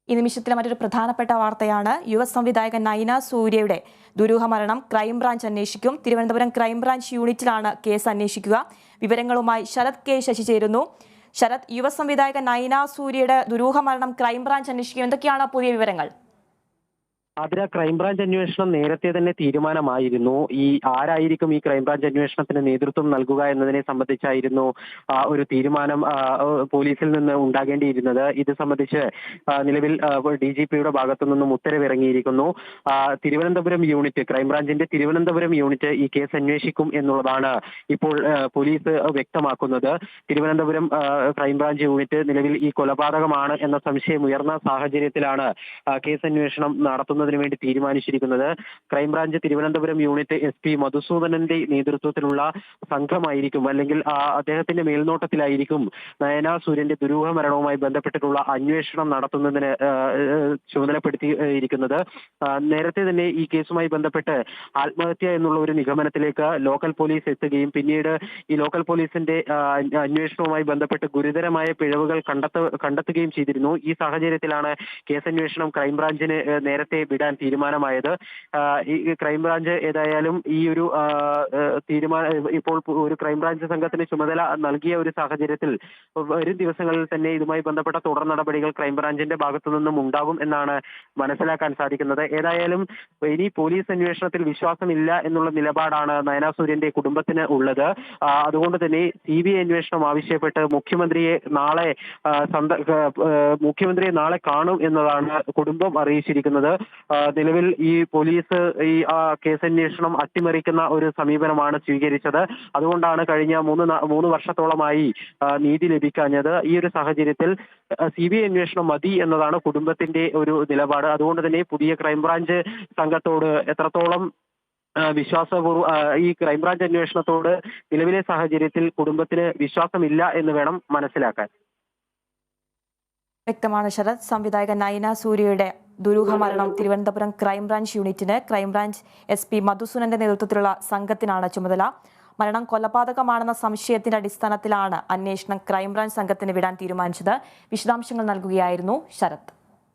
ഈ നിമിഷത്തിലെ മറ്റൊരു പ്രധാനപ്പെട്ട വാർത്തയാണ് യുവ സംവിധായകൻ നയന സൂര്യയുടെ ദുരൂഹ മരണം ക്രൈംബ്രാഞ്ച് അന്വേഷിക്കും. തിരുവനന്തപുരം ക്രൈംബ്രാഞ്ച് യൂണിറ്റിലാണ് കേസ് അന്വേഷിക്കുക. വിവരങ്ങളുമായി ശരത് കെ ശശി ചേരുന്നു. ശരത്, യുവ സംവിധായകൻ നയന സൂര്യയുടെ ദുരൂഹ മരണം ക്രൈംബ്രാഞ്ച് അന്വേഷിക്കും. എന്തൊക്കെയാണ് പുതിയ വിവരങ്ങൾ? അതിന് ക്രൈംബ്രാഞ്ച് അന്വേഷണം നേരത്തെ തന്നെ തീരുമാനമായിരുന്നു. ആരായിരിക്കും ഈ ക്രൈംബ്രാഞ്ച് അന്വേഷണത്തിന് നേതൃത്വം നൽകുക എന്നതിനെ സംബന്ധിച്ചായിരുന്നു ഒരു തീരുമാനം പോലീസിൽ നിന്ന് ഉണ്ടാകേണ്ടിയിരുന്നത്. ഇത് സംബന്ധിച്ച് നിലവിൽ DGPയുടെ ഭാഗത്തു നിന്നും ഉത്തരവിറങ്ങിയിരിക്കുന്നു. തിരുവനന്തപുരം യൂണിറ്റ്, ക്രൈംബ്രാഞ്ചിന്റെ തിരുവനന്തപുരം യൂണിറ്റ് ഈ കേസ് അന്വേഷിക്കും എന്നുള്ളതാണ് ഇപ്പോൾ പോലീസ് വ്യക്തമാക്കുന്നത്. തിരുവനന്തപുരം ക്രൈംബ്രാഞ്ച് യൂണിറ്റ് നിലവിൽ ഈ കൊലപാതകമാണ് എന്ന സംശയം ഉയർന്ന സാഹചര്യത്തിലാണ് കേസ് അന്വേഷണം നടത്തുന്നത് വേണ്ടി തീരുമാനിച്ചിരിക്കുന്നത്. ക്രൈംബ്രാഞ്ച് തിരുവനന്തപുരം യൂണിറ്റ് SP മധുസൂദനന്റെ നേതൃത്വത്തിലുള്ള സംഘമായിരിക്കും, അല്ലെങ്കിൽ അദ്ദേഹത്തിന്റെ മേൽനോട്ടത്തിലായിരിക്കും നയന സൂര്യന്റെ ദുരൂഹ മരണവുമായി ബന്ധപ്പെട്ടിട്ടുള്ള അന്വേഷണം നടത്തുന്നതിന് ചുമതലപ്പെടുത്തിയിരിക്കുന്നത്. നേരത്തെ തന്നെ ഈ കേസുമായി ബന്ധപ്പെട്ട് ആത്മഹത്യ എന്നുള്ള ഒരു നിഗമനത്തിലേക്ക് ലോക്കൽ പോലീസ് എത്തുകയും പിന്നീട് ഈ ലോക്കൽ പോലീസിന്റെ അന്വേഷണവുമായി ബന്ധപ്പെട്ട് ഗുരുതരമായ പിഴവുകൾ കണ്ടെത്തുകയും ചെയ്തിരുന്നു. ഈ സാഹചര്യത്തിലാണ് കേസന്വേഷണം ക്രൈംബ്രാഞ്ചിന് നേരത്തെ വിടാൻ തീരുമാനമായത്. ഈ ക്രൈംബ്രാഞ്ച് ഏതായാലും ഈ ഒരു തീരുമാനം ഇപ്പോൾ ഒരു ക്രൈംബ്രാഞ്ച് സംഘത്തിന് ചുമതല നൽകിയ ഒരു സാഹചര്യത്തിൽ വരും ദിവസങ്ങളിൽ തന്നെ ഇതുമായി ബന്ധപ്പെട്ട തുടർ നടപടികൾ ക്രൈംബ്രാഞ്ചിന്റെ ഭാഗത്തു നിന്നും ഉണ്ടാകും എന്നാണ് മനസ്സിലാക്കാൻ സാധിക്കുന്നത്. ഏതായാലും ഇനി പോലീസ് അന്വേഷണത്തിൽ വിശ്വാസമില്ല എന്നുള്ള നിലപാടാണ് നയന സൂര്യന്റെ കുടുംബത്തിന് ഉള്ളത്. അതുകൊണ്ട് തന്നെ CBI അന്വേഷണം ആവശ്യപ്പെട്ട് മുഖ്യമന്ത്രിയെ നാളെ കാണും എന്നതാണ് കുടുംബം അറിയിച്ചിരിക്കുന്നത്. നിലവിൽ ഈ പോലീസ് ഈ കേസന്വേഷണം അട്ടിമറിക്കുന്ന ഒരു സമീപനമാണ് സ്വീകരിച്ചത്. അതുകൊണ്ടാണ് കഴിഞ്ഞ മൂന്ന് വർഷത്തോളമായി നീതി ലഭിക്കാഞ്ഞത്. ഈ ഒരു സാഹചര്യത്തിൽ CBI അന്വേഷണം മതി എന്നതാണ് കുടുംബത്തിന്റെ ഒരു നിലപാട്. അതുകൊണ്ട് തന്നെ പുതിയ ക്രൈംബ്രാഞ്ച് സംഘത്തോട് എത്രത്തോളം വിശ്വാസപൂർവ്വം ഈ ക്രൈംബ്രാഞ്ച് അന്വേഷണത്തോട് നിലവിലെ സാഹചര്യത്തിൽ കുടുംബത്തിന് വിശ്വാസമില്ല എന്ന് വേണം മനസ്സിലാക്കാൻ. വ്യക്തമാണ് ശരത്. സംവിധായകൻ നയന സൂര്യയുടെ ദുരൂഹ മരണം തിരുവനന്തപുരം ക്രൈംബ്രാഞ്ച് യൂണിറ്റിന് ക്രൈംബ്രാഞ്ച് SP മധുസൂദനന്റെ നേതൃത്വത്തിലുള്ള സംഘത്തിനാണ് ചുമതല. മരണം കൊലപാതകമാണെന്ന സംശയത്തിന്റെ അടിസ്ഥാനത്തിലാണ് അന്വേഷണം ക്രൈംബ്രാഞ്ച് സംഘത്തിന് വിടാൻ തീരുമാനിച്ചത്. വിശദാംശങ്ങൾ നൽകുകയായിരുന്നു ശരത്.